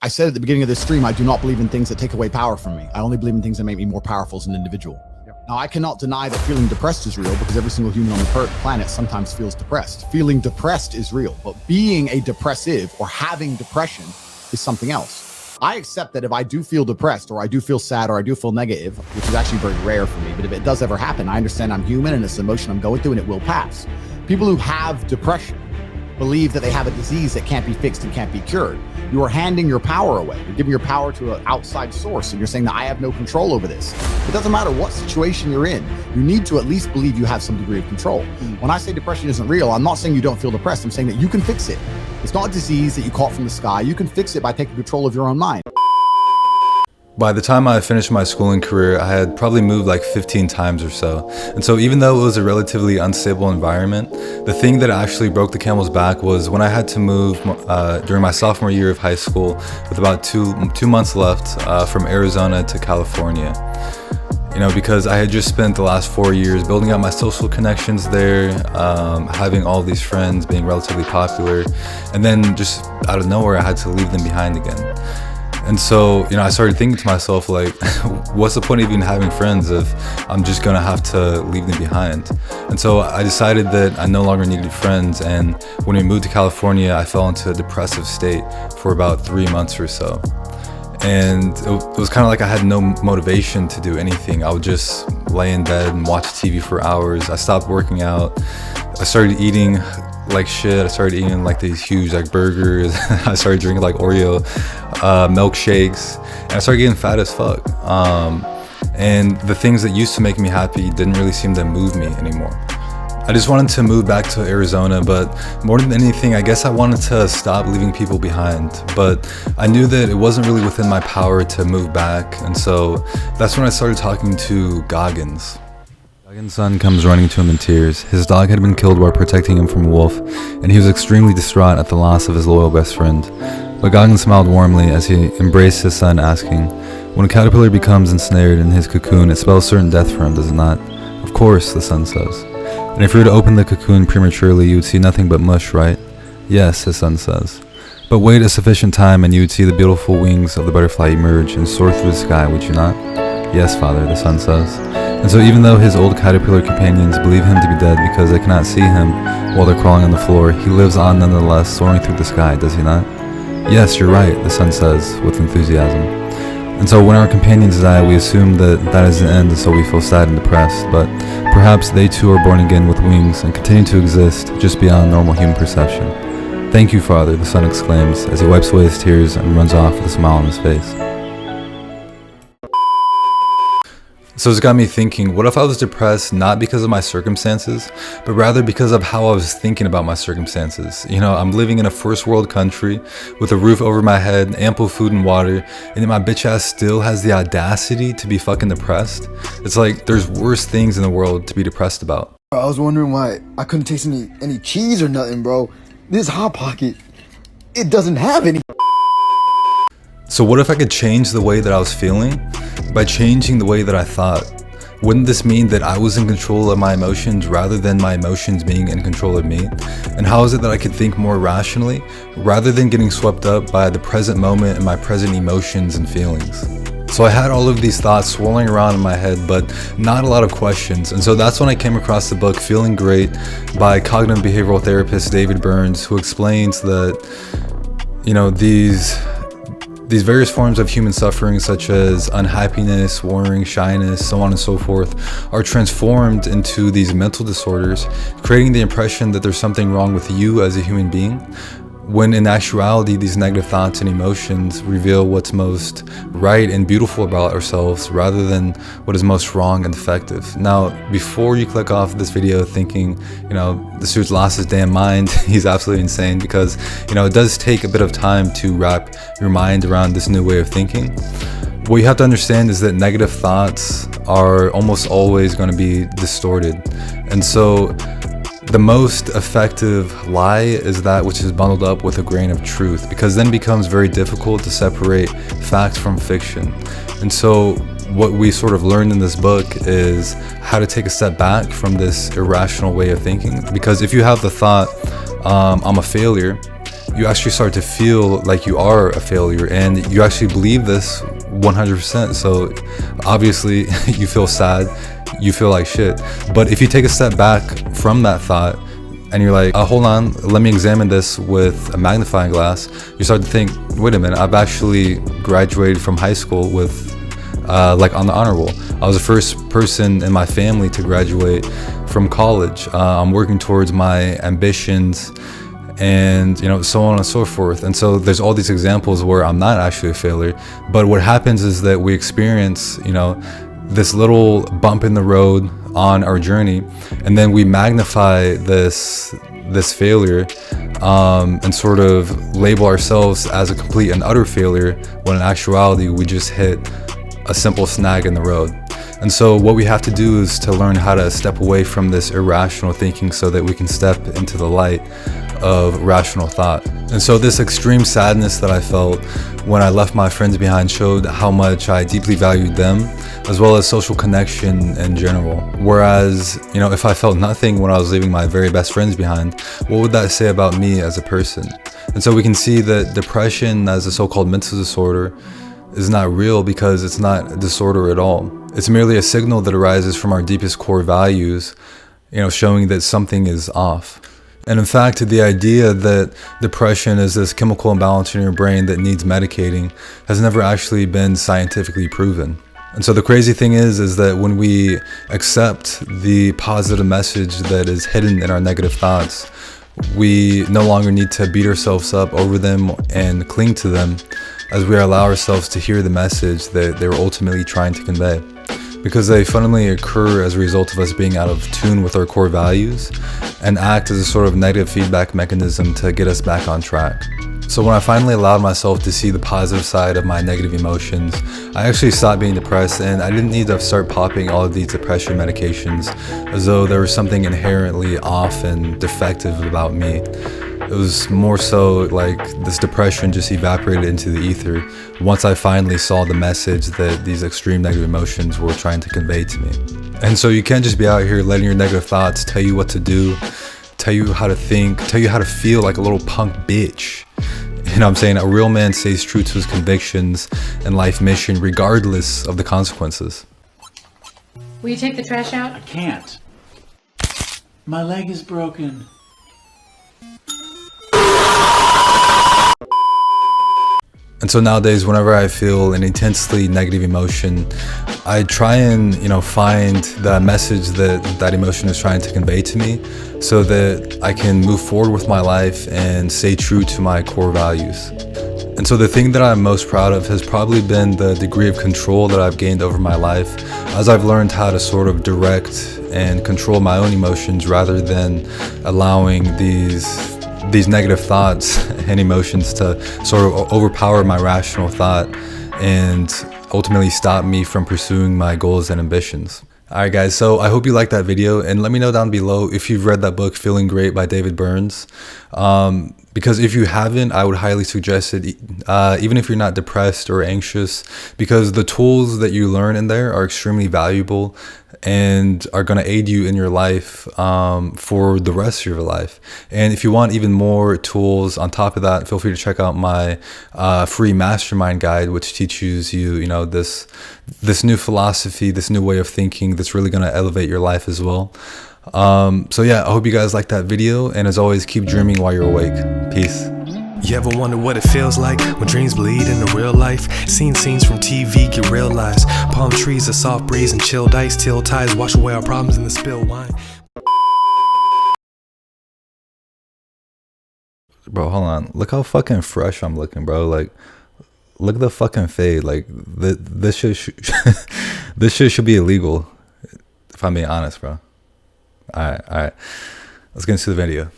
I said at the beginning of this stream, I do not believe in things that take away power from me. I only believe in things that make me more powerful as an individual. Now, I cannot deny that feeling depressed is real because every single human on the planet sometimes feels depressed. Feeling depressed is real, but being a depressive or having depression is something else. I accept that if I do feel depressed or I do feel sad or I do feel negative, which is actually very rare for me, but if it does ever happen, I understand I'm human and it's an emotion I'm going through and it will pass. People who have depression believe that they have a disease that can't be fixed and can't be cured. You are handing your power away. You're giving your power to an outside source, and you're saying that I have no control over this. It doesn't matter what situation you're in. You need to at least believe you have some degree of control. When I say depression isn't real, I'm not saying you don't feel depressed. I'm saying that you can fix it. It's not a disease that you caught from the sky. You can fix it by taking control of your own mind. By the time I finished my schooling career, I had probably moved like 15 times or so. And so even though it was a relatively unstable environment, the thing that actually broke the camel's back was when I had to move during my sophomore year of high school with about two months left from Arizona to California. You know, because I had just spent the last 4 years building up my social connections there, having all these friends, being relatively popular, and then just out of nowhere I had to leave them behind again. And so, you know, I started thinking to myself, like, what's the point of even having friends if I'm just gonna have to leave them behind? And so I decided that I no longer needed friends. And when we moved to California, I fell into a depressive state for about 3 months or so. And it was kind of like I had no motivation to do anything. I would just lay in bed and watch TV for hours. I stopped working out. I started eating like shit. I started eating like these huge like burgers. I started drinking like Oreo milkshakes, and I started getting fat as fuck. And the things that used to make me happy didn't really seem to move me anymore. I just wanted to move back to Arizona, but more than anything, I guess I wanted to stop leaving people behind. But I knew that it wasn't really within my power to move back, and so that's when I started talking to Goggins. Goggins' son comes running to him in tears. His dog had been killed while protecting him from a wolf, and he was extremely distraught at the loss of his loyal best friend. But Goggins smiled warmly as he embraced his son, asking, "When a caterpillar becomes ensnared in his cocoon, it spells certain death for him, does it not?" "Of course," the son says. "And if you were to open the cocoon prematurely, you would see nothing but mush, right?" "Yes," his son says. "But wait a sufficient time and you would see the beautiful wings of the butterfly emerge and soar through the sky, would you not?" "Yes, father," the son says. And so even though his old caterpillar companions believe him to be dead because they cannot see him while they're crawling on the floor, he lives on nonetheless, soaring through the sky, does he not? "Yes, you're right," the son says with enthusiasm. And so when our companions die, we assume that that is the end, and so we feel sad and depressed. But perhaps they too are born again with wings and continue to exist just beyond normal human perception. "Thank you, father," the son exclaims as he wipes away his tears and runs off with a smile on his face. So it's got me thinking, what if I was depressed not because of my circumstances, but rather because of how I was thinking about my circumstances? You know, I'm living in a first world country with a roof over my head, ample food and water, and yet my bitch ass still has the audacity to be fucking depressed. It's like there's worse things in the world to be depressed about. I was wondering why I couldn't taste any cheese or nothing, bro. This Hot Pocket, it doesn't have any. So what if I could change the way that I was feeling by changing the way that I thought? Wouldn't this mean that I was in control of my emotions rather than my emotions being in control of me? And how is it that I could think more rationally rather than getting swept up by the present moment and my present emotions and feelings? So I had all of these thoughts swirling around in my head, but not a lot of questions. And so that's when I came across the book Feeling Great by cognitive behavioral therapist David Burns, who explains that, you know, these various forms of human suffering, such as unhappiness, worrying, shyness, so on and so forth, are transformed into these mental disorders, creating the impression that there's something wrong with you as a human being, when in actuality these negative thoughts and emotions reveal what's most right and beautiful about ourselves rather than what is most wrong and defective. Now, before you click off this video thinking, you know, this dude's lost his damn mind, he's absolutely insane, because, you know, it does take a bit of time to wrap your mind around this new way of thinking. What you have to understand is that negative thoughts are almost always going to be distorted. And so the most effective lie is that which is bundled up with a grain of truth, because then it becomes very difficult to separate fact from fiction. And so what we sort of learned in this book is how to take a step back from this irrational way of thinking. Because if you have the thought, I'm a failure, you actually start to feel like you are a failure, and you actually believe this 100%. So obviously you feel sad, you feel like shit. But if you take a step back from that thought and you're like, hold on, let me examine this with a magnifying glass, you start to think, wait a minute, I've actually graduated from high school with like on the honor roll. I was the first person in my family to graduate from college. I'm working towards my ambitions, and so on and so forth. And so there's all these examples where I'm not actually a failure, but what happens is that we experience this little bump in the road on our journey, and then we magnify this failure and sort of label ourselves as a complete and utter failure, when in actuality we just hit a simple snag in the road. And so what we have to do is to learn how to step away from this irrational thinking so that we can step into the light of rational thought. And so this extreme sadness that I felt when I left my friends behind showed how much I deeply valued them, as well as social connection in general. Whereas, if I felt nothing when I was leaving my very best friends behind, what would that say about me as a person? And so we can see that depression as a so-called mental disorder is not real, because it's not a disorder at all. It's merely a signal that arises from our deepest core values, showing that something is off. And in fact, the idea that depression is this chemical imbalance in your brain that needs medicating has never actually been scientifically proven. And so the crazy thing is that when we accept the positive message that is hidden in our negative thoughts, we no longer need to beat ourselves up over them and cling to them, as we allow ourselves to hear the message that they were ultimately trying to convey. Because they fundamentally occur as a result of us being out of tune with our core values and act as a sort of negative feedback mechanism to get us back on track. So when I finally allowed myself to see the positive side of my negative emotions, I actually stopped being depressed, and I didn't need to start popping all of these depression medications as though there was something inherently off and defective about me. It was more so like this depression just evaporated into the ether once I finally saw the message that these extreme negative emotions were trying to convey to me. And so you can't just be out here letting your negative thoughts tell you what to do, tell you how to think, tell you how to feel like a little punk bitch. You know what I'm saying? A real man stays true to his convictions and life mission regardless of the consequences. Will you take the trash out? I can't. My leg is broken. And so nowadays, whenever I feel an intensely negative emotion, I try and, find the message that that emotion is trying to convey to me, so that I can move forward with my life and stay true to my core values. And so the thing that I'm most proud of has probably been the degree of control that I've gained over my life, as I've learned how to sort of direct and control my own emotions rather than allowing these negative thoughts and emotions to sort of overpower my rational thought and ultimately stop me from pursuing my goals and ambitions. Alright guys, so I hope you liked that video, and let me know down below if you've read that book, Feeling Great by David Burns. Because if you haven't, I would highly suggest it, even if you're not depressed or anxious, because the tools that you learn in there are extremely valuable and are going to aid you in your life for the rest of your life. And if you want even more tools on top of that, feel free to check out my free mastermind guide, which teaches you, this new philosophy, this new way of thinking that's really going to elevate your life as well. So yeah, I hope you guys liked that video, and as always, keep dreaming while you're awake. Peace. You ever wonder what it feels like when dreams bleed into real life? Seeing scenes from TV get realized. Palm trees, a soft breeze, and chilled ice till tides wash away our problems in the spilled wine. Bro, hold on. Look how fucking fresh I'm looking, bro. Like, look at the fucking fade. Like, this shit this shit should be illegal, if I'm being honest, bro. All right. Let's get into the video.